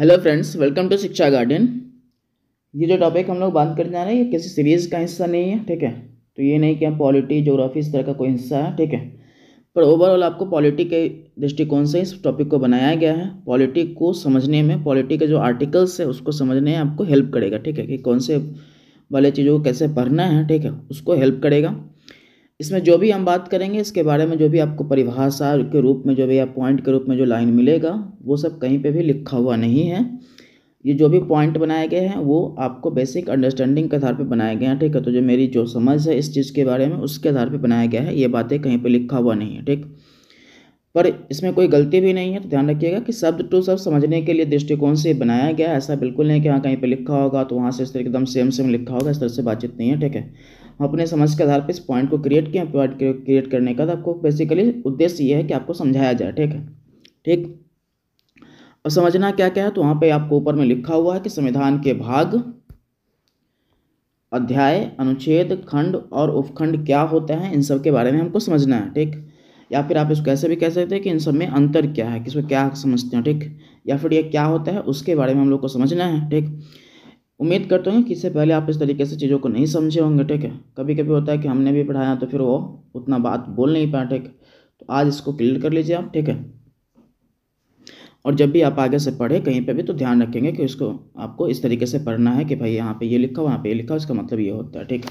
Hello friends, welcome to शिक्षा garden. ये जो टॉपिक हम लोग बात करने जा रहे हैं ये किसी सीरीज़ का हिस्सा नहीं है, ठीक है। तो ये नहीं कि हम पॉलिटी ज्योग्राफी इस तरह का कोई हिस्सा है, ठीक है। पर ओवरऑल आपको पॉलिटी के दृष्टिकोण से इस टॉपिक को बनाया गया है। पॉलिटी को समझने में, पॉलिटी के जो आर्टिकल्स है उसको समझने में आपको हेल्प करेगा, ठीक है, कि कौन से वाले चीज़ों को कैसे पढ़ना है, ठीक है, उसको हेल्प करेगा। इसमें जो भी हम बात करेंगे इसके बारे में, जो भी आपको परिभाषा के रूप में, जो भी आप पॉइंट के रूप में जो लाइन मिलेगा, वो सब कहीं पे भी लिखा हुआ नहीं है। ये जो भी पॉइंट बनाए गए हैं वो आपको बेसिक अंडरस्टैंडिंग के आधार पे बनाए गए हैं, ठीक है। तो जो मेरी जो समझ है इस चीज़ के बारे में उसके आधार पे बनाया गया है, ये बातें कहीं पे लिखा हुआ नहीं है, ठीक। पर इसमें कोई गलती भी नहीं है, तो ध्यान रखिएगा कि शब्द टू शब्द समझने के लिए दृष्टिकोण से बनाया गया है। ऐसा बिल्कुल नहीं कि हाँ कहीं पे लिखा होगा तो वहाँ से इस तरह एकदम सेम सेम लिखा होगा, इस तरह से बातचीत नहीं है, ठीक है। हम अपने समझ के आधार पर इस पॉइंट को क्रिएट किया। पॉइंट क्रिएट करने का आपको बेसिकली उद्देश्य ये है कि आपको समझाया जाए, ठीक है, ठीक। और समझना क्या क्या है, तो वहाँ पे आपको ऊपर में लिखा हुआ है कि संविधान के भाग, अध्याय, अनुच्छेद, खंड और उपखंड क्या होता है, इन सब के बारे में हमको समझना है, ठीक। या फिर आप इसको ऐसे भी कह सकते हैं कि इन सब में अंतर क्या है, किसमें क्या समझते हैं, ठीक। या फिर ये क्या होता है उसके बारे में हम लोग को समझना है, ठीक। उम्मीद करता हूँ कि इससे पहले आप इस तरीके से चीज़ों को नहीं समझे होंगे, ठीक है। कभी कभी होता है कि हमने भी पढ़ाया तो फिर वो उतना बात बोल नहीं पाया, ठीक। तो आज इसको क्लियर कर लीजिए आप, ठीक है। और जब भी आप आगे से पढ़े कहीं पे भी तो ध्यान रखेंगे कि उसको आपको इस तरीके से पढ़ना है कि भाई यहाँ पे ये लिखा हुआ, यहाँ पे ये लिखा हुआ, इसका मतलब ये होता है, ठीक।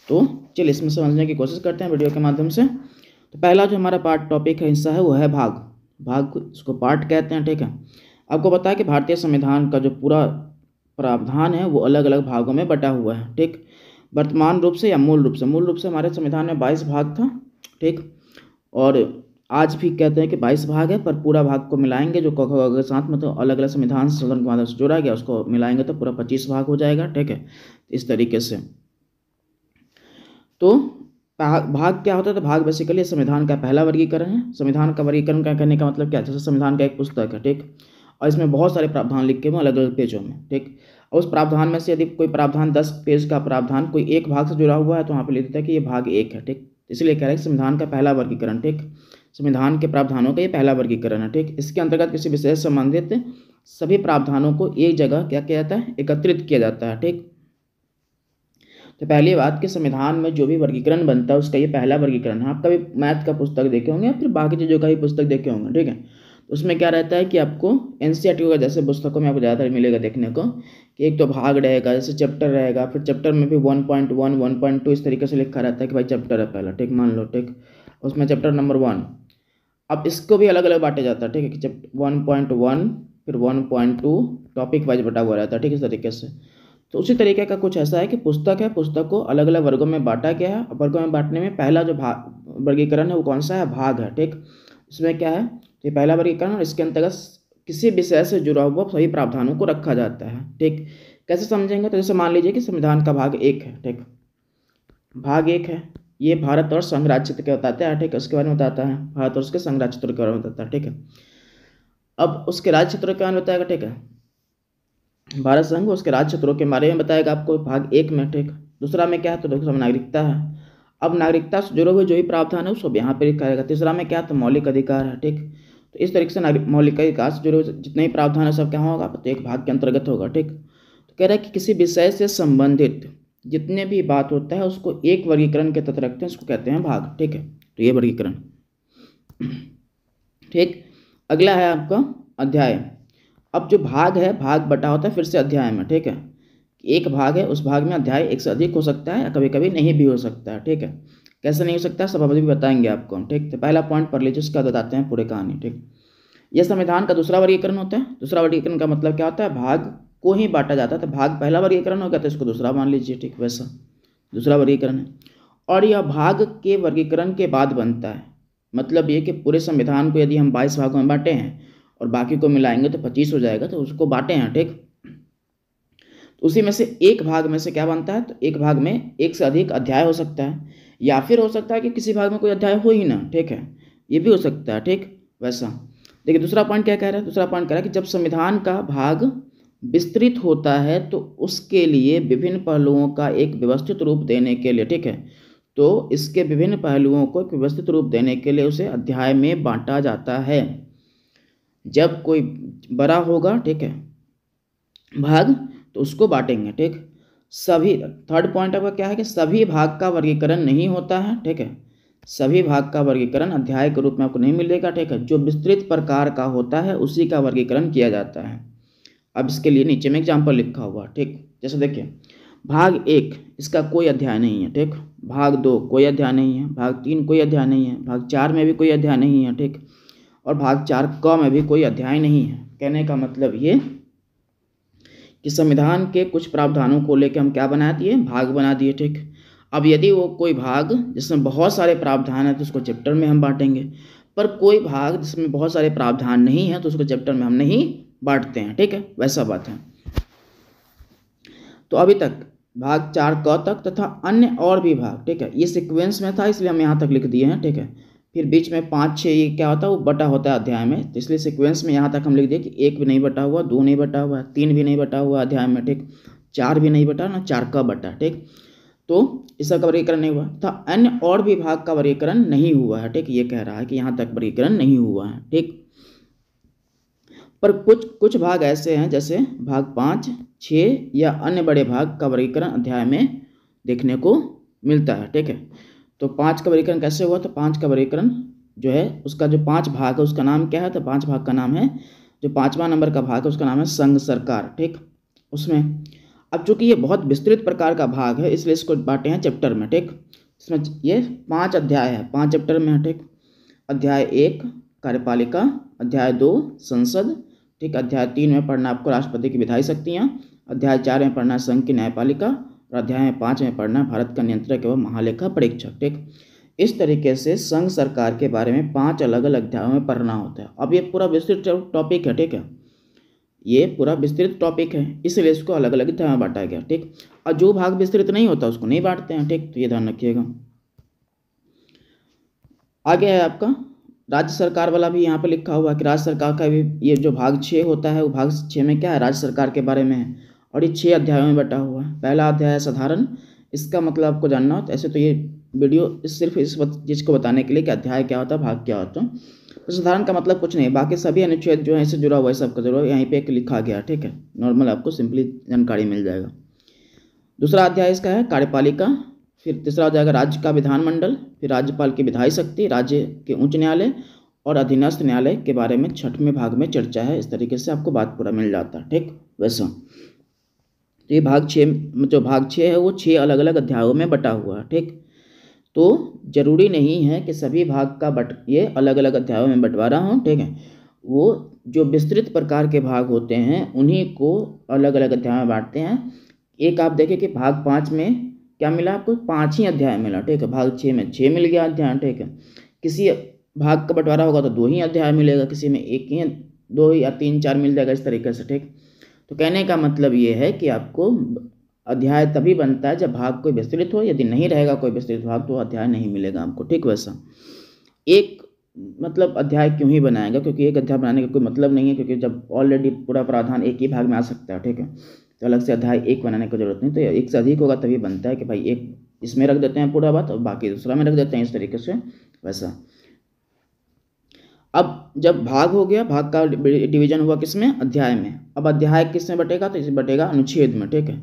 तो चलिए इसमें समझने की कोशिश करते हैं वीडियो के माध्यम से। तो पहला जो हमारा पार्ट टॉपिक है, हिस्सा है, वो है भाग। भाग इसको पार्ट कहते हैं, ठीक है। आपको पता है कि भारतीय संविधान का जो पूरा प्रावधान है वो अलग अलग भागों में बटा हुआ है, ठीक। वर्तमान रूप से या मूल रूप से हमारे संविधान में 22 भाग था, ठीक। और आज भी कहते हैं कि 22 भाग है, पर पूरा भाग को मिलाएंगे जो के साथ, मतलब अलग अलग संविधान संशोधन के माध्यम से जोड़ा गया, उसको मिलाएंगे तो पूरा 25 भाग हो जाएगा, ठीक है, इस तरीके से। तो भाग क्या होता है, तो भाग बेसिकली संविधान का पहला वर्गीकरण है। संविधान का वर्गीकरण क्या करने का मतलब क्या है, जैसे संविधान का एक पुस्तक है, ठीक, और इसमें बहुत सारे प्रावधान लिखे हुए अलग अलग पेजों में, ठीक। और उस प्रावधान में से यदि कोई प्रावधान 10 पेज का प्रावधान कोई एक भाग से जुड़ा हुआ है तो वहाँ पे लिख देता है कि ये भाग 1 है, ठीक। इसलिए कह रहे हैं संविधान का पहला वर्गीकरण, ठीक। संविधान के प्रावधानों का ये पहला वर्गीकरण है, ठीक। इसके अंतर्गत किसी विशेष संबंधित सभी प्रावधानों को एक जगह क्या किया जाता है, एकत्रित किया जाता है, ठीक। तो पहली बात कि संविधान में जो भी वर्गीकरण बनता है उसका ये पहला वर्गीकरण है। आप कभी मैथ का पुस्तक देखे होंगे या फिर बाकी चीज़ों का भी पुस्तक देखे होंगे, ठीक है। तो उसमें क्या रहता है कि आपको एनसीईआरटी का जैसे पुस्तकों में आपको ज़्यादातर मिलेगा देखने को कि एक तो भाग रहेगा, जैसे चैप्टर रहेगा, फिर चैप्टर में भी 1.1 1.2 इस तरीके से लिखा रहता है कि भाई चैप्टर है पहला, ठीक, मान लो, ठीक। उसमें चैप्टर नंबर 1, अब इसको भी अलग अलग बांटा जाता है, ठीक है, कि चैप्टर 1.1 फिर 1.2 टॉपिक वाइज बटा हुआ रहता है, ठीक, इस तरीके से। तो उसी तरीके का कुछ ऐसा है कि पुस्तक है, पुस्तक को अलग अलग वर्गों में बांटा गया है। वर्गों में बांटने में पहला जो भाग वर्गीकरण है वो कौन सा है, भाग है, ठीक। इसमें क्या है, ये पहला वर्गीकरण और इसके अंतर्गत किसी विषय से जुड़ा हुआ सभी प्रावधानों को रखा जाता है, ठीक। कैसे समझेंगे, तो जैसे मान लीजिए कि संविधान का भाग 1 है, ठीक। भाग 1 है, ये भारत और संघ राज्य क्षेत्र के बताते हैं, ठीक, उसके बारे में बताता है, भारत और उसके संघ राज्य क्षेत्र के बारे में बताता है, ठीक है। अब उसके राज्य क्षेत्रों के बारे में बताएगा, ठीक है, भारत संघ उसके राज्य क्षेत्रों के बारे में बताएगा आपको भाग 1 में, ठीक। दूसरा में क्या है, तो दूसरा में नागरिकता है। अब नागरिकता से जुड़े हुए जो भी प्रावधान है उसको यहाँ पे लिखा जाएगा। तीसरा में क्या है, तो मौलिक अधिकार है, ठीक। तो इस तरीके से मौलिक अधिकार से जुड़े हुए जितने भी प्रावधान है सब क्या होगा, प्रत्येक भाग के अंतर्गत होगा, ठीक। तो कह रहा है कि किसी विषय से संबंधित जितने भी बात होता है उसको एक वर्गीकरण के तहत रखते हैं, उसको कहते हैं भाग, ठीक है। तो ये वर्गीकरण, ठीक। अगला है आपका अध्याय। अब जो भाग है, भाग बटा होता है फिर से अध्याय में, ठीक है। एक भाग है, उस भाग में अध्याय एक से अधिक हो सकता है या कभी कभी नहीं भी हो सकता है, ठीक है। कैसे नहीं हो सकता सब अभी भी बताएंगे आपको, ठीक। तो पहला पॉइंट पढ़ लीजिए, उसका बताते हैं पूरी कहानी, ठीक। यह संविधान का दूसरा वर्गीकरण होता है। दूसरा वर्गीकरण का मतलब क्या होता है, भाग को ही बांटा जाता है। तो भाग पहला वर्गीकरण हो गया तो इसको दूसरा मान लीजिए, ठीक, वैसा दूसरा वर्गीकरण है। और यह भाग के वर्गीकरण के बाद बनता है। मतलब ये कि पूरे संविधान को यदि हम 22 भागों में बांटे हैं और बाकी को मिलाएंगे तो 25 हो जाएगा, तो उसको बांटे हैं, ठीक। तो उसी में से एक भाग में से क्या बनता है, तो एक भाग में एक से अधिक अध्याय हो सकता है, या फिर हो सकता है कि किसी भाग में कोई अध्याय हो ही ना, ठीक है, ये भी हो सकता है, ठीक, वैसा। देखिए दूसरा पॉइंट क्या कह रहा है, दूसरा पॉइंट कह रहा है कि जब संविधान का भाग विस्तृत होता है तो उसके लिए विभिन्न पहलुओं का एक व्यवस्थित रूप देने के लिए, ठीक है, तो इसके विभिन्न पहलुओं को एक व्यवस्थित रूप देने के लिए उसे अध्याय में बांटा जाता है। जब कोई बड़ा होगा, ठीक है, भाग, तो उसको बांटेंगे। ठीक, सभी, थर्ड पॉइंट आपका क्या है कि सभी भाग का वर्गीकरण नहीं होता है। ठीक है, सभी भाग का वर्गीकरण अध्याय के रूप में आपको नहीं मिलेगा। ठीक है, जो विस्तृत प्रकार का होता है उसी का वर्गीकरण किया जाता है। अब इसके लिए नीचे में एग्जाम्पल लिखा हुआ। ठीक, जैसे देखिए, भाग 1 इसका कोई अध्याय नहीं है। ठीक, भाग 2 कोई अध्याय नहीं है, भाग 3 कोई अध्याय नहीं है, भाग 4 में भी कोई अध्याय नहीं है। ठीक, और भाग 4 क में भी कोई अध्याय नहीं है। कहने का मतलब ये कि संविधान के कुछ प्रावधानों को लेकर हम क्या बना दिए, भाग बना दिए। ठीक, अब यदि वो कोई भाग जिसमें बहुत सारे प्रावधान हैं तो उसको चैप्टर में हम बांटेंगे, पर कोई भाग जिसमें बहुत सारे प्रावधान नहीं है तो उसको चैप्टर में हम नहीं बांटते हैं। ठीक है, वैसा बात है। तो अभी तक भाग 4 क तक तथा अन्य और भी भाग, ठीक है, ये सीक्वेंस में था इसलिए हम यहाँ तक लिख दिए हैं। ठीक है, फिर बीच में 5, 6 ये क्या होता है, वो बटा होता है अध्याय में, तो इसलिए सीक्वेंस में यहाँ तक हम लिख दिए कि 1 भी नहीं बटा हुआ, 2 नहीं बटा हुआ, 3 भी नहीं बटा हुआ अध्याय में। ठीक, 4 भी नहीं बटा ना, 4 का बटा। ठीक, तो इसका वर्गीकरण नहीं हुआ था। अन्य और भी भाग का वर्गीकरण नहीं हुआ है। ठीक, ये कह रहा है कि यहाँ तक वर्गीकरण नहीं हुआ है। ठीक, पर कुछ भाग ऐसे हैं जैसे भाग 5, 6 या अन्य बड़े भाग का वर्गीकरण अध्याय में देखने को मिलता है। ठीक है, तो 5 का वर्गीकरण कैसे हुआ, तो 5 का वर्गीकरण जो है उसका जो 5 भाग है उसका नाम क्या है, तो 5 भाग का नाम है, जो 5वां नंबर का भाग है उसका नाम है संघ सरकार। ठीक, उसमें अब चूंकि ये बहुत विस्तृत प्रकार का भाग है इसलिए इसको बांटे हैं चैप्टर में। ठीक, इसमें ये 5 अध्याय है, 5 चैप्टर में है। ठीक, अध्याय 1 कार्यपालिका, अध्याय 2 संसद, ठीक, अध्याय 3 में पढ़ना आपको राष्ट्रपति की विधायी शक्तियाँ, अध्याय 4 में पढ़ना संघ की न्यायपालिका, और अध्याय 5 में पढ़ना भारत का नियंत्रक एवं महालेखा परीक्षक। ठीक, इस तरीके से संघ सरकार के बारे में 5 अलग अलग अध्यायों में पढ़ना होता है। अब ये पूरा विस्तृत टॉपिक है। ठीक है, ये पूरा विस्तृत टॉपिक है इसलिए इसको अलग अलग अध्याय में बांटा गया। ठीक, और जो भाग विस्तृत नहीं होता उसको नहीं बांटते हैं। ठीक, तो ये ध्यान रखिएगा। आगे है आपका राज्य सरकार वाला भी यहाँ पे लिखा हुआ है कि राज्य सरकार का भी ये जो भाग 6 होता है वो भाग 6 में क्या है, राज्य सरकार के बारे में है, और ये 6 अध्यायों में बटा हुआ है। पहला अध्याय है साधारण, इसका मतलब आपको जानना हो तो ऐसे तो ये वीडियो सिर्फ इस चीज़ को बताने के लिए कि अध्याय क्या होता है, भाग क्या होता है। तो साधारण का मतलब कुछ नहीं, बाकी सभी अनुच्छेद जो है इससे जुड़ा हुआ है, सबका जुड़ा हुआ यहीं पे एक लिखा गया। ठीक है, नॉर्मल आपको सिंपली जानकारी मिल जाएगा। दूसरा अध्याय इसका है कार्यपालिका, फिर तीसरा हो जाएगा राज्य का विधानमंडल, फिर राज्यपाल की विधायी शक्ति, राज्य के उच्च न्यायालय और अधीनस्थ न्यायालय के बारे में 6वें भाग में चर्चा है। इस तरीके से आपको बात पूरा मिल जाता है। ठीक, वैसा तो ये भाग 6, जो भाग 6 है वो 6 अलग अलग अध्यायों में बटा हुआ है। ठीक, तो जरूरी नहीं है कि सभी भाग का ये अलग अलग अध्यायों में बंटवारा हो। ठीक है, वो जो विस्तृत प्रकार के भाग होते हैं उन्हीं को अलग अलग अध्याय में बांटते हैं। एक आप देखें कि भाग 5 में क्या मिला आपको, 5 ही अध्याय मिला। ठीक है, भाग 6 में 6 मिल गया अध्याय। ठीक है, किसी भाग का बंटवारा होगा तो 2 ही अध्याय मिलेगा, किसी में 1 ही, 2 या 3, 4 मिल जाएगा, इस तरीके से। ठीक, तो कहने का मतलब ये है कि आपको अध्याय तभी बनता है जब भाग कोई विस्तृत हो, यदि नहीं रहेगा कोई विस्तृत भाग तो अध्याय नहीं मिलेगा आपको। ठीक, वैसा एक मतलब अध्याय क्यों ही बनाएगा, क्योंकि एक अध्याय बनाने का कोई मतलब नहीं है, क्योंकि जब ऑलरेडी पूरा प्रावधान एक ही भाग में आ सकता है। ठीक है, तो अलग से अध्याय 1 बनाने की जरूरत नहीं, तो एक से अधिक होगा तभी बनता है कि भाई एक इसमें रख देते हैं पूरा बात और बाकी दूसरा में रख देते हैं, इस तरीके से वैसा। अब जब भाग हो गया, भाग का डिवीजन हुआ किसमें, अध्याय में। अब अध्याय किसमें बटेगा, तो इसे बटेगा अनुच्छेद में। ठीक है,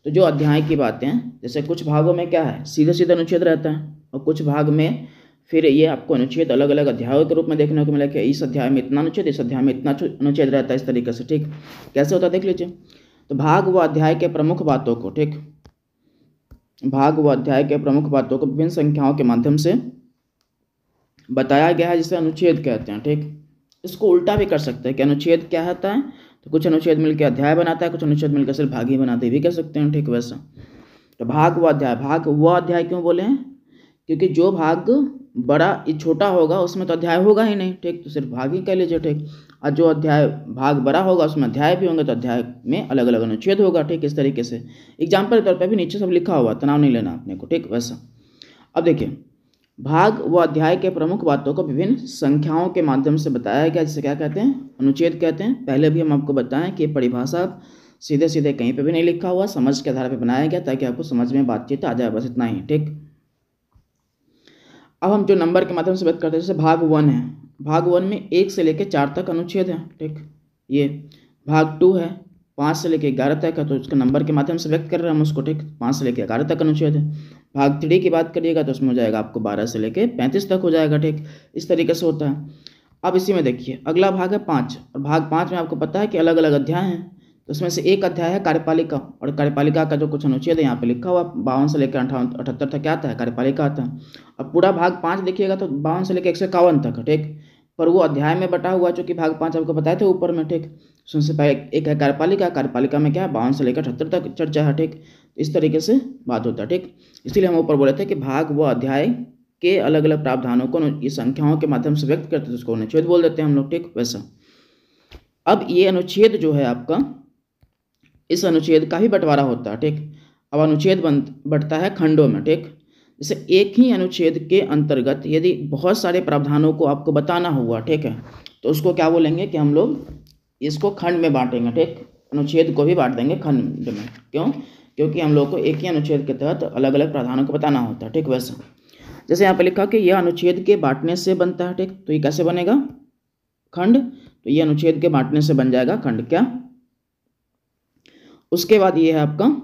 तो जो अध्याय की बातें हैं, जैसे कुछ भागों में क्या है सीधे सीधे अनुच्छेद रहता है, और कुछ भाग में फिर ये आपको अनुच्छेद अलग अलग अध्यायों के रूप में देखने को मिला कि इस अध्याय में इतना अनुच्छेद, इस अध्याय में इतना अनुच्छेद रहता है, इस तरीके से। ठीक, कैसे होता है देख लीजिए। तो भाग व अध्याय के प्रमुख बातों को, ठीक, भाग व अध्याय के प्रमुख बातों को विभिन्न संख्याओं के माध्यम से बताया गया है, जिसे अनुच्छेद कहते हैं। ठीक, इसको उल्टा भी कर सकते हैं कि अनुच्छेद क्या होता है, तो कुछ अनुच्छेद मिलकर अध्याय बनाता है, कुछ अनुच्छेद मिलकर सिर्फ भाग ही बनाते भी कह सकते हैं। ठीक, वैसा। तो भाग व अध्याय, भाग व अध्याय क्यों बोले हैं, क्योंकि जो भाग बड़ा छोटा होगा उसमें तो अध्याय होगा ही नहीं। ठीक, तो सिर्फ भाग ही कह लीजिए। ठीक, और जो अध्याय भाग बड़ा होगा उसमें अध्याय भी होंगे तो अध्याय में अलग अलग अनुच्छेद होगा। ठीक, इस तरीके से एग्जाम्पल के तौर पर भी नीचे सब लिखा हुआ, तनाव नहीं लेना अपने को। ठीक, वैसा। अब देखिए, भाग व अध्याय के प्रमुख बातों को विभिन्न संख्याओं के माध्यम से बताया गया, जिसे क्या कहते हैं, अनुच्छेद कहते हैं। पहले भी हम आपको बताएं कि परिभाषा सीधे सीधे कहीं पे भी नहीं लिखा हुआ, समझ के आधार पर बनाया गया ताकि आपको समझ में बातचीत आ जाए, बस इतना ही। ठीक, अब हम जो नंबर के माध्यम से बात करते हैं, जैसे भाग 1 है, भाग 1 में 1 से लेकर 4 तक अनुच्छेद है। ठीक, ये भाग 2 है, 5 से लेकर 11 तक है तो उसके नंबर के माध्यम से व्यक्त कर रहे हैं हम उसको, ठीक। 5 से लेकर 11 तक अनुच्छेद है। भाग 3 की बात करिएगा तो उसमें हो जाएगा आपको 12 से लेकर 35 तक हो जाएगा, ठीक। इस तरीके से होता है। अब इसी में देखिए अगला भाग है 5, और भाग 5 में आपको पता है कि अलग अलग अध्याय हैं, तो उसमें से एक अध्याय है कार्यपालिका, और कार्यपालिका का जो कुछ अनुच्छेद है यहाँ पे लिखा हुआ 52 से लेकर 78 तक क्या आता है, कार्यपालिका आता है। अब पूरा भाग 5 देखिएगा तो 52 से लेकर 151 तक है, ठीक। पर वो अध्याय में बटा हुआ जो कि भाग 5 आपको बताए थे ऊपर में, ठीक। उसमें से पहले एक है कार्यपालिका, कार्यपालिका में क्या है 52 से लेकर 78 तक चर्चा है, ठीक। इस तरीके से बात होता है, ठीक। इसीलिए हम ऊपर बोले थे कि भाग व अध्याय के अलग अलग प्रावधानों को ये संख्याओं के माध्यम से व्यक्त करते थे, उसको अनुच्छेद बोल देते हैं हम लोग, ठीक। वैसा अब ये अनुच्छेद जो है आपका, इस अनुच्छेद का ही बंटवारा होता है, ठीक। अब अनुच्छेद बढ़ता है खंडों में, ठीक। जैसे एक ही अनुच्छेद के अंतर्गत यदि बहुत सारे प्रावधानों को आपको बताना हुआ, ठीक है, तो उसको क्या बोलेंगे कि हम लोग इसको खंड में बांटेंगे, ठीक। अनुच्छेद को भी बांट देंगे खंड में। क्यों? क्योंकि हम लोग को एक ही अनुच्छेद के तहत अलग अलग प्रावधानों को बताना होता है, ठीक। वैसा जैसे यहाँ पे लिखा कि यह अनुच्छेद के बांटने से बनता है, ठीक। तो ये कैसे बनेगा? खंड। तो ये अनुच्छेद के बांटने से बन जाएगा खंड। क्या? उसके बाद ये है आपका,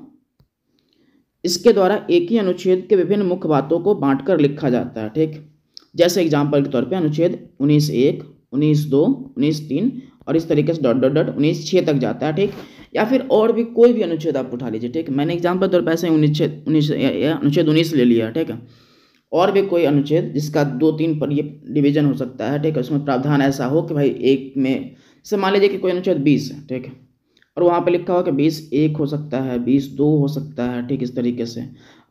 इसके द्वारा एक ही अनुच्छेद के विभिन्न मुख्य बातों को बांटकर लिखा जाता है, ठीक। जैसे एग्जाम्पल के तौर पे अनुच्छेद 19(1), 19(2), 19(3) और इस तरीके से डॉट डॉट डॉट 19(6) तक जाता है, ठीक। या फिर और भी कोई भी अनुच्छेद आप उठा लीजिए, ठीक। मैंने एग्जाम्पल के तौर पर ऐसे अनुच्छेद 19 ले लिया, ठीक है। और भी कोई अनुच्छेद जिसका 2-3 पर ये डिवीजन हो सकता है, ठीक है। उसमें प्रावधान ऐसा हो कि भाई एक में, जैसे मान लीजिए कि कोई अनुच्छेद 20 है, ठीक है, और वहाँ पे लिखा हुआ कि 20(1) हो सकता है, 20(2) हो सकता है, ठीक। इस तरीके से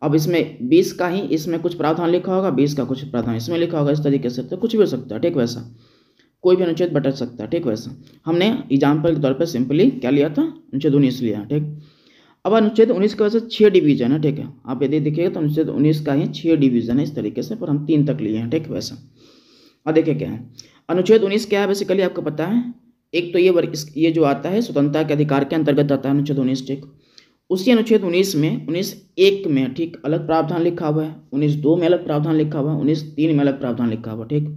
अब इसमें 20 का ही इसमें कुछ प्रावधान लिखा होगा, 20 का कुछ प्रावधान इसमें लिखा होगा, इस तरीके से तो कुछ भी हो सकता है, ठीक। वैसा कोई भी अनुच्छेद बटच सकता है, ठीक। वैसा हमने एग्जाम्पल के तौर पर सिंपली क्या लिया था, अनुच्छेद 19 लिया, ठीक। अब अनुच्छेद 19 का वैसे 6 डिवीजन है, ठीक है। आप यदि देखिएगा तो अनुच्छेद 19 का ही 6 डिवीजन है इस तरीके से, पर हम 3 तक लिए हैं, ठीक। वैसा अब देखिए क्या है अनुच्छेद 19 क्या है, बेसिकली आपको पता है। एक तो ये जो आता है स्वतंत्रता के अधिकार के अंतर्गत आता है अनुच्छेद 19, ठीक। उसी अनुच्छेद 19 में 19(1) में, ठीक, अलग प्रावधान लिखा हुआ है, 19(2) में अलग प्रावधान लिखा हुआ है, 19(3) में अलग प्रावधान लिखा हुआ है, ठीक।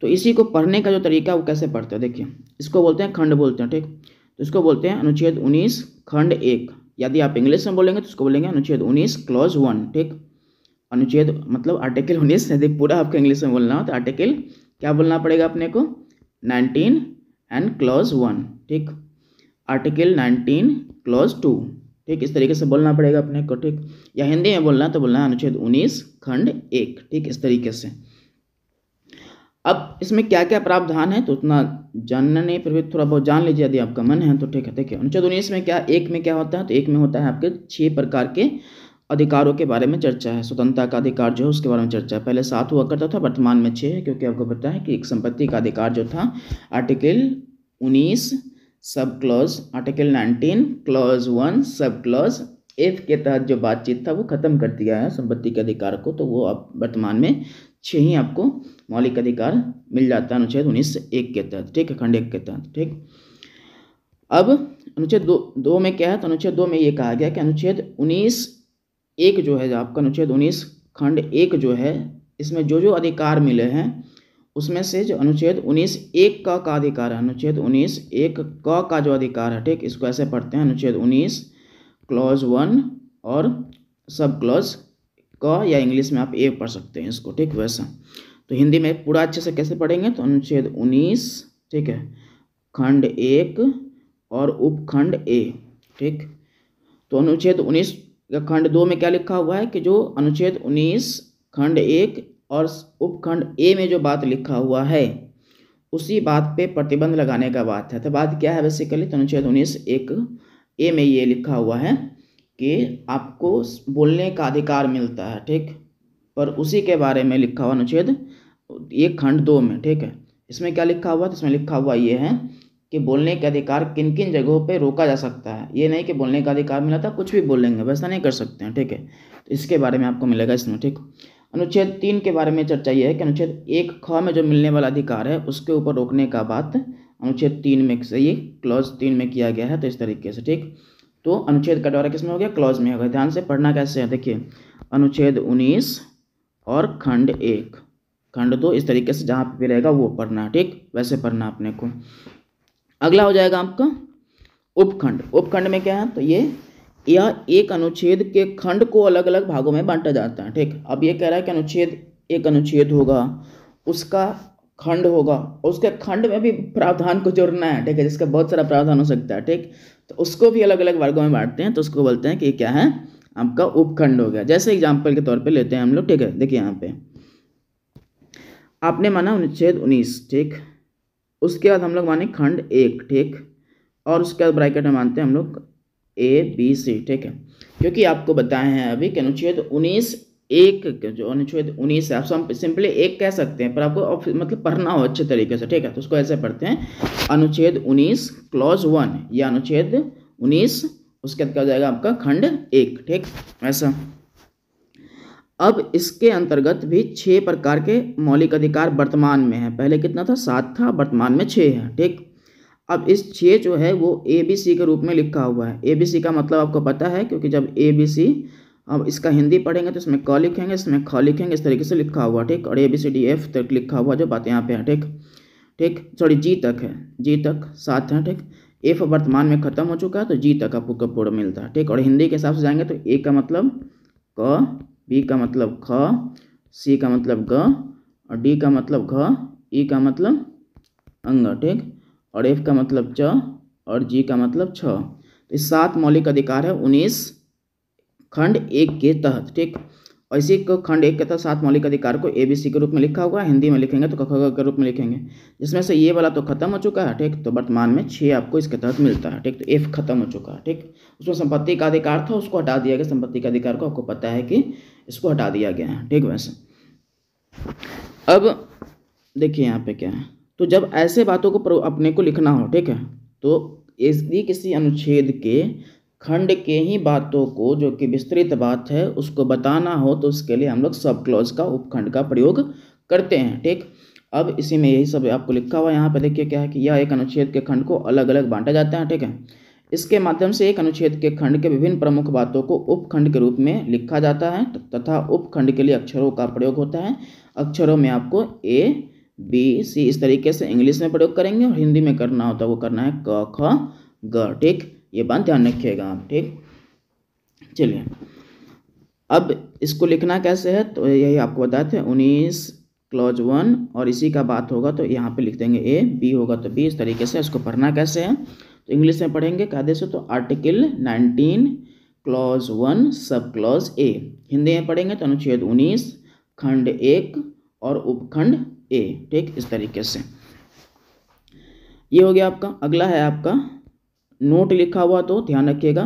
तो इसी को पढ़ने का जो तरीका वो कैसे पढ़ते हैं, देखिए इसको बोलते हैं खंड बोलते हैं, ठीक। तो इसको बोलते हैं अनुच्छेद 19 खंड 1। यदि आप इंग्लिश में बोलेंगे तो उसको बोलेंगे अनुच्छेद 19 क्लॉज 1, ठीक। अनुच्छेद मतलब आर्टिकल 19, यदि पूरा आपको इंग्लिश में बोलना हो तो आर्टिकल क्या बोलना पड़ेगा अपने को, 19 एंड क्लॉज 1, ठीक। आर्टिकल 19 क्लॉज 2, ठीक। इस तरीके से बोलना पड़ेगा अपने को, ठीक। या हिंदी में बोलना तो बोलना है अनुच्छेद 19 खंड 1, ठीक। इस तरीके से अब इसमें क्या क्या प्रावधान है तो उतना जानना नहीं, फिर भी थोड़ा बहुत जान लीजिए यदि आपका मन है तो, ठीक है। देखिए अनुच्छेद 19 में क्या, 1 में क्या होता है, तो 1 में होता है आपके 6 प्रकार के अधिकारों के बारे में चर्चा है। स्वतंत्रता का अधिकार जो है उसके बारे में चर्चा है। पहले 7 हुआ करता था, वर्तमान में 6 है, क्योंकि आपको पता है कि एक संपत्ति का अधिकार जो था article 19 sub clause, article 19 clause 1 sub clause F के तहत जो बातचीत था वो खत्म कर दिया है संपत्ति के अधिकार को। तो वो अब वर्तमान में 6 ही आपको मौलिक अधिकार मिल जाता है अनुच्छेद 19(1) के तहत, ठीक है, खंड 1 के तहत, ठीक। अब अनुच्छेद 2 में क्या है, तो अनुच्छेद 2 में ये कहा गया कि अनुच्छेद 19(1) जो है आपका अनुच्छेद 19 खंड 1 जो है, इसमें जो जो अधिकार मिले हैं उसमें से जो अनुच्छेद 19(1) का अधिकार है, अनुच्छेद 19(1) का जो अधिकार है, ठीक, इसको ऐसे पढ़ते हैं अनुच्छेद 19 क्लॉज 1 और सब क्लॉज का, या इंग्लिश में आप ए पढ़ सकते हैं इसको, ठीक। वैसा तो हिंदी में पूरा अच्छे से कैसे पढ़ेंगे, तो अनुच्छेद 19, ठीक है, खंड 1 और उपखंड ए, ठीक। तो अनुच्छेद 19 खंड 2 में क्या लिखा हुआ है कि जो अनुच्छेद 19 खंड 1 और उपखंड ए में जो बात लिखा हुआ है उसी बात पे प्रतिबंध लगाने का बात है। तो बात क्या है बेसिकली, तो अनुच्छेद 19(1) ए में ये लिखा हुआ है कि आपको बोलने का अधिकार मिलता है, ठीक। पर उसी के बारे में लिखा हुआ अनुच्छेद 1 खंड 2 में, ठीक है। इसमें क्या लिखा हुआ है, तो इसमें लिखा हुआ ये है कि बोलने के अधिकार किन किन जगहों पे रोका जा सकता है। ये नहीं कि बोलने का अधिकार मिला था कुछ भी बोल लेंगे, वैसा नहीं कर सकते हैं, ठीक है। तो इसके बारे में आपको मिलेगा इसमें, ठीक। अनुच्छेद 3 के बारे में चर्चा ये है कि अनुच्छेद 1 ख में जो मिलने वाला अधिकार है उसके ऊपर रोकने का बात अनुच्छेद 3 में से ये क्लॉज 3 में किया गया है। तो इस तरीके से, ठीक। तो अनुच्छेद का बंटवारा किस में हो गया, क्लॉज में हो गया। ध्यान से पढ़ना कैसे है, देखिए अनुच्छेद 19 और खंड 1 खंड 2 इस तरीके से जहाँ पे रहेगा वो पढ़ना, ठीक। वैसे पढ़ना अपने को। अगला हो जाएगा आपका उपखंड, उपखंड में क्या है, तो ये यह एक अनुच्छेद के खंड को अलग अलग भागों में बांटा जाता है। ठीक, अब ये कह रहा है कि अनुच्छेद, एक अनुच्छेद होगा, उसका खंड होगा, और उसके खंड में भी प्रावधान को जोड़ना है। ठीक है, जिसका बहुत सारा प्रावधान हो सकता है। ठीक, तो उसको भी अलग अलग वर्गों में बांटते हैं, तो उसको बोलते हैं कि ये क्या है, आपका उपखंड हो गया। जैसे एग्जाम्पल के तौर पे लेते हैं हम लोग। ठीक है, देखिए यहाँ पे आपने माना अनुच्छेद 19। ठीक, उसके बाद हम लोग माने खंड 1। ठीक, और उसके बाद ब्रैकेट में मानते हैं हम लोग ABC। ठीक है, क्योंकि आपको बताए हैं अभी कि अनुच्छेद 19 एक, जो अनुच्छेद 19 है, आप सिंपली एक कह सकते हैं, पर आपको मतलब पढ़ना हो अच्छे तरीके से। ठीक है, तो उसको ऐसे पढ़ते हैं, अनुच्छेद 19 क्लॉज 1 या अनुच्छेद 19, उसके बाद क्या हो जाएगा आपका खंड 1। ठीक, ऐसा। अब इसके अंतर्गत भी 6 प्रकार के मौलिक अधिकार वर्तमान में है। पहले कितना था, 7 था, वर्तमान में 6 है। ठीक, अब इस 6 जो है वो ABC के रूप में लिखा हुआ है। ABC का मतलब आपको पता है, क्योंकि जब ABC, अब इसका हिंदी पढ़ेंगे तो इसमें क लिखेंगे, इसमें ख लिखेंगे, इस तरीके से लिखा हुआ। ठीक, और ABCDF तक लिखा हुआ जो बात यहाँ पे है। ठीक, ठीक, सॉरी G तक है, G तक 7 है। ठीक, F वर्तमान में खत्म हो चुका है, तो G तक आपको पूर्ण मिलता है। ठीक, और हिंदी के हिसाब से जाएंगे तो A का मतलब क, B का मतलब ख, C का मतलब ग, और D का मतलब घ, E का मतलब अंग। ठीक, और F का मतलब च, और G का मतलब छ। तो इस 7 मौलिक अधिकार है 19 खंड 1 के तहत। ठीक, और इसी को खंड 1 के तहत 7 मौलिक अधिकार को ABC के रूप में लिखा हुआ है। हिंदी में लिखेंगे तो क ख ग के रूप में लिखेंगे, जिसमें से ये वाला तो खत्म हो चुका है। ठीक, तो वर्तमान में 6 आपको इसके तहत मिलता है। ठीक, तो F खत्म हो चुका है। ठीक, उसमें संपत्ति का अधिकार था, उसको हटा दिया गया। संपत्ति का अधिकार को आपको पता है कि इसको हटा दिया गया है। ठीक, वैसे अब देखिए यहाँ पे क्या है, तो जब ऐसे बातों को अपने को लिखना हो, ठीक है, तो यदि किसी अनुच्छेद के खंड के ही बातों को, जो कि विस्तृत बात है, उसको बताना हो, तो उसके लिए हम लोग सब क्लॉज का, उपखंड का प्रयोग करते हैं। ठीक, अब इसी में यही सब आपको लिखा हुआ है। यहाँ पे देखिए क्या है कि यह एक अनुच्छेद के खंड को अलग अलग बांटा जाता है। ठीक है, इसके माध्यम से एक अनुच्छेद के खंड के विभिन्न प्रमुख बातों को उपखंड के रूप में लिखा जाता है, तथा उपखंड के लिए अक्षरों का प्रयोग होता है। अक्षरों में आपको ABC इस तरीके से इंग्लिश में प्रयोग करेंगे, और हिंदी में करना होता है वो करना है क ख ग। ठीक, ये बात ध्यान रखिएगा आप। ठीक, चलिए अब इसको लिखना कैसे है, तो यही आपको बताते हैं 19 क्लॉज 1, और इसी का बात होगा तो यहाँ पे लिख देंगे A, B होगा तो B। इस तरीके से इसको पढ़ना कैसे है, तो इंग्लिश में पढ़ेंगे कायदे से, तो article 19 clause 1 sub clause A। Hindi में पढ़ेंगे तो अनुच्छेद 19 खंड 1 और उपखंड A। ठीक, इस तरीके से ये हो गया आपका। अगला है आपका नोट लिखा हुआ, तो ध्यान रखिएगा,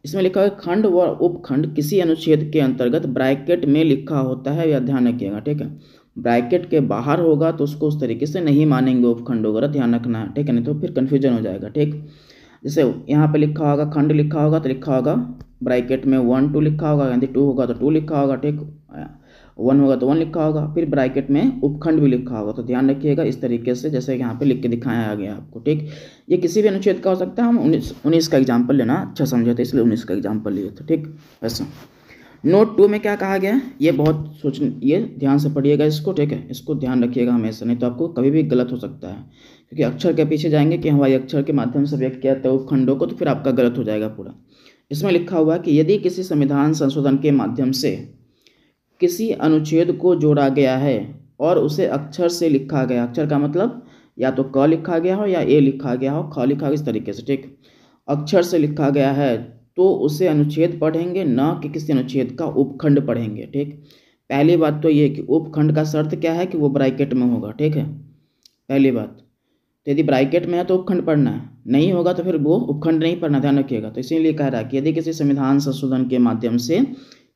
इसमें लिखा है खंड व उपखंड किसी अनुच्छेद के अंतर्गत ब्रैकेट में लिखा होता है, या ध्यान रखिएगा। ठीक है, ब्रैकेट के बाहर होगा तो उसको उस तरीके से नहीं मानेंगे उपखंड वगैरह, ध्यान रखना है। ठीक है, नहीं तो फिर कन्फ्यूजन हो जाएगा। ठीक, जैसे यहाँ पे लिखा होगा खंड लिखा होगा तो लिखा होगा ब्रैकेट में 1 2 लिखा होगा, यदि 2 होगा तो 2 लिखा होगा। ठीक, 1 होगा तो 1 लिखा होगा, फिर ब्रैकेट में उपखंड भी लिखा होगा। तो ध्यान रखिएगा इस तरीके से, जैसे यहाँ पे लिख के दिखाया गया आपको। ठीक, ये किसी भी अनुच्छेद का हो सकता है। हम 19 का एग्जाम्पल लेना अच्छा समझे थे, इसलिए 19 का एग्जाम्पल लिए थे। ठीक, वैसा नोट 2 में क्या कहा गया है, ये बहुत ये ध्यान से पढ़िएगा इसको। ठीक है, इसको ध्यान रखिएगा हमेशा, नहीं तो आपको कभी भी गलत हो सकता है, क्योंकि अक्षर के पीछे जाएंगे कि हवाई अक्षर के माध्यम से व्यक्त किया जाता है उपखंडों को, तो फिर आपका गलत हो जाएगा पूरा। इसमें लिखा हुआ है कि यदि किसी संविधान संशोधन के माध्यम से किसी अनुच्छेद को जोड़ा गया है और उसे अक्षर से लिखा गया, अक्षर का मतलब या तो क लिखा गया हो या A लिखा गया हो, ख लिखा गया, इस तरीके से। ठीक, अक्षर से लिखा गया है तो उसे अनुच्छेद पढ़ेंगे, न कि किसी अनुच्छेद का उपखंड पढ़ेंगे। ठीक, पहली बात तो ये कि उपखंड का शर्त क्या है कि वो ब्रैकेट में होगा। ठीक है, पहली बात, तो यदि ब्रैकेट में है तो उपखंड पढ़ना है, नहीं होगा तो फिर वो उपखंड नहीं पढ़ना, ध्यान रखिएगा। तो इसीलिए कह रहा है कि यदि किसी संविधान संशोधन के माध्यम से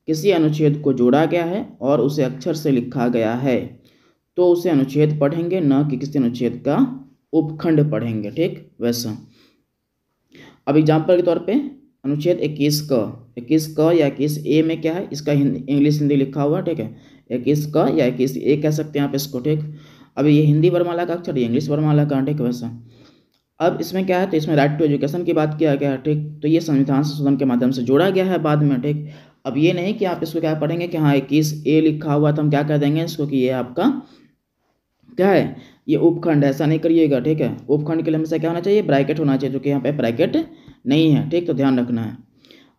किसी अनुच्छेद को जोड़ा गया है और उसे अक्षर से लिखा गया है तो उसे अनुच्छेद पढ़ेंगे, न कि किसी अनुच्छेद का उपखंड पढ़ेंगे। ठीक, वैसा। अब एग्जाम्पल के तौर पे अनुच्छेद 21 क या 21A में क्या है, इसका इंग्लिश हिंदी लिखा हुआ। ठीक है, 21 क या 21A कह सकते हैं आप इसको। ठीक, अब ये हिंदी वर्णमाला का अक्षर, ये इंग्लिश वर्णमाला का। ठीक, वैसा। अब इसमें क्या है, तो इसमें राइट टू एजुकेशन की बात किया गया है। ठीक, तो ये संविधान संशोधन के माध्यम से जोड़ा गया है बाद में। ठीक, अब ये नहीं कि आप इसको क्या पढ़ेंगे कि हाँ 21A लिखा हुआ तो हम क्या कह देंगे इसको कि ये आपका क्या है, ये उपखंड, ऐसा नहीं करिएगा। ठीक है, उपखंड के लिए हमेशा क्या होना चाहिए, ब्रैकेट होना चाहिए, जो कि यहाँ पे ब्रैकेट नहीं है, ठीक, तो ध्यान रखना है।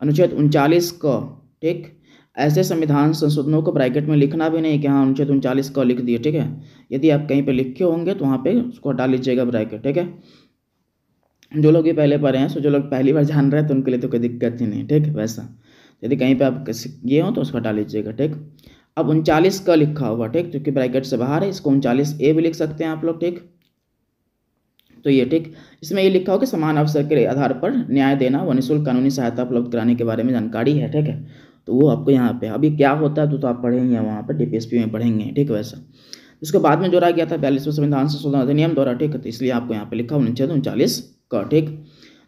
अनुच्छेद 39 क, ठीक, ऐसे संविधान संशोधनों को ब्रैकेट में लिखना भी नहीं कि हाँ अनुच्छेद 39 क लिख दिए, ठीक है। यदि आप कहीं पे लिखे होंगे तो वहाँ पे उसको हटा लीजिएगा ब्रैकेट, ठीक है। जो लोग ये पहले पढ़े हैं, सो जो लोग पहली बार जान रहे हैं तो उनके लिए तो कोई दिक्कत ही नहीं, ठीक, वैसा। यदि कहीं पे आप ये हो तो उसको हटा लीजिएगा, ठीक। अब 39 का लिखा हुआ, ठीक, जो कि ब्रैकेट से बाहर है, इसको 39A भी लिख सकते हैं आप लोग, ठीक। तो ये, ठीक, इसमें ये लिखा हो कि समान अवसर के आधार पर न्याय देना व निःशुल्क कानूनी सहायता उपलब्ध कराने के बारे में जानकारी है, ठीक है। तो वो आपको यहाँ पे अभी क्या होता है तो आप पढ़ेंगे वहाँ पर DPSP में पढ़ेंगे, ठीक, वैसा। इसके बाद में जोड़ा गया था 42वें संविधान संशोधन अधिनियम द्वारा, ठीक है। तो इसलिए आपको यहाँ पे लिखा अनुच्छेद 39 का, ठीक।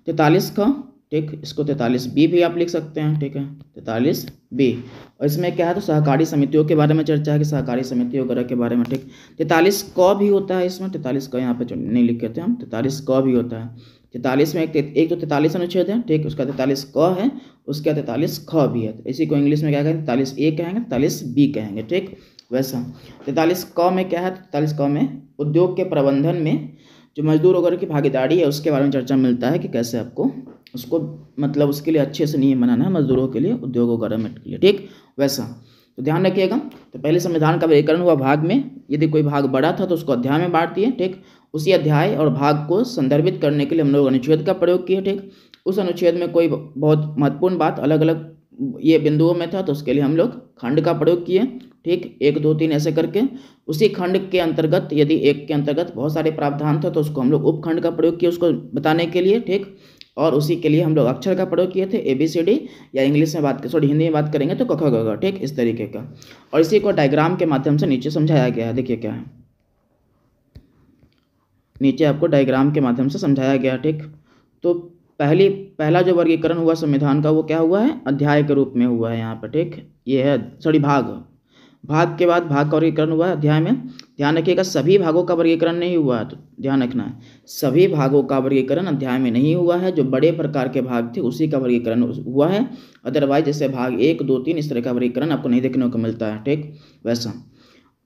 43 का, ठीक, इसको 43B भी आप लिख सकते हैं, ठीक है, 43B। और इसमें क्या है तो सहकारी समितियों के बारे में चर्चा है कि सहकारी समितियों वगैरह के बारे में, ठीक। 43 क भी होता है इसमें, 43 क यहाँ पे नहीं लिखे थे हम, 43 क भी होता है। 43 में एक तो 43 अनुच्छेद है, ठीक, उसका 43 क है, उसका 43 ख भी है। इसी को इंग्लिश में क्या कहेंगे, 43A कहेंगे, 43B कहेंगे, ठीक, वैसा। 43 क में क्या है, 43 क में उद्योग के प्रबंधन में जो मजदूर वगैरह की भागीदारी है उसके बारे में चर्चा मिलता है कि कैसे आपको उसको मतलब उसके लिए अच्छे से नियम बनाना है मजदूरों के लिए, उद्योग वगैरह में के लिए, ठीक, वैसा। तो ध्यान रखिएगा। तो पहले संविधान का वर्गीकरण हुआ भाग में, यदि कोई भाग बड़ा था तो उसको अध्याय में बांट दिए, ठीक। उसी अध्याय और भाग को संदर्भित करने के लिए हम लोग अनुच्छेद का प्रयोग किए, ठीक। उस अनुच्छेद में कोई बहुत महत्वपूर्ण बात अलग अलग ये बिंदुओं में था तो उसके लिए हम लोग खंड का प्रयोग किए, ठीक, 1 2 3 ऐसे करके। उसी खंड के अंतर्गत यदि एक के अंतर्गत बहुत सारे प्रावधान था तो उसको हम लोग उपखंड का प्रयोग किए उसको बताने के लिए, ठीक। और उसी के लिए हम लोग अक्षर का प्रयोग किए थे ABCD, या इंग्लिश में बात सॉरी हिंदी में बात करेंगे तो क ख ग घ, ठीक, इस तरीके का। और इसी को डायग्राम के माध्यम से नीचे समझाया गया है, देखिए क्या है, नीचे आपको डायग्राम के माध्यम से समझाया गया, ठीक। तो पहला जो वर्गीकरण हुआ संविधान का वो क्या हुआ है, अध्याय के रूप में हुआ है यहाँ पर, ठीक। ये है सॉरी भाग के बाद भाग का वर्गीकरण हुआ है अध्याय में। ध्यान रखिएगा सभी भागों का वर्गीकरण नहीं हुआ है, तो ध्यान रखना है सभी भागों का वर्गीकरण अध्याय में नहीं हुआ है। जो बड़े प्रकार के भाग थे उसी का वर्गीकरण हुआ है, अदरवाइज जैसे भाग 1 2 3 इस तरह का वर्गीकरण आपको नहीं देखने को मिलता है, ठीक, वैसा।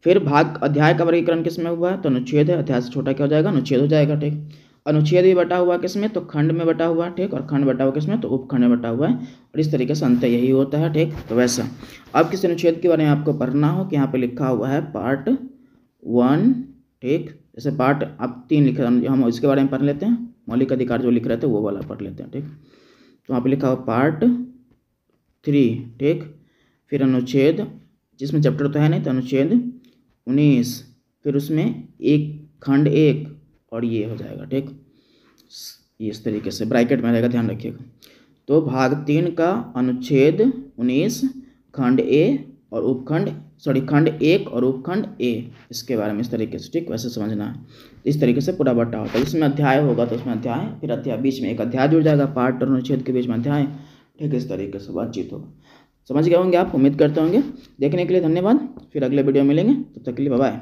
फिर भाग अध्याय का वर्गीकरण किसमें हुआ है तो अनुच्छेद है, अध्याय से छोटा क्या हो जाएगा अनुच्छेद हो जाएगा, ठीक। अनुच्छेद भी बटा हुआ किसमें तो खंड में बटा हुआ है, ठीक, और खंड बटा हुआ किसमें तो उपखंड में बटा हुआ है। और इस तरीके से अंत यही होता है, ठीक, तो वैसा। अब किस अनुच्छेद के बारे में आपको पढ़ना हो कि यहाँ पे लिखा हुआ है पार्ट 1, ठीक, जैसे पार्ट आप 3 लिख रहे हम इसके बारे में पढ़ लेते हैं, मौलिक अधिकार जो लिख रहे थे वो वाला पढ़ लेते हैं, ठीक। तो वहाँ पे लिखा हुआ पार्ट 3, ठीक। फिर अनुच्छेद जिसमें चैप्टर तो है नहीं तो अनुच्छेद 19, फिर उसमें एक खंड 1 और ये हो जाएगा, ठीक, ये इस तरीके से ब्रैकेट में रहेगा, ध्यान रखिएगा। तो भाग 3 का अनुच्छेद 19 खंड A और उपखंड खंड 1 और उपखंड A इसके बारे में इस तरीके से, ठीक, वैसे समझना है। इस तरीके से पूरा बटा होता है, जिसमें अध्याय होगा तो उसमें अध्याय, फिर अध्याय बीच में एक अध्याय जुड़ जाएगा, पार्ट और अनुच्छेद के बीच में अध्याय, ठीक, इस तरीके से बातचीत होगा। समझ गए होंगे आप, उम्मीद करते होंगे। देखने के लिए धन्यवाद, फिर अगले वीडियो में मिलेंगे, तब तक के लिए बाय बाय।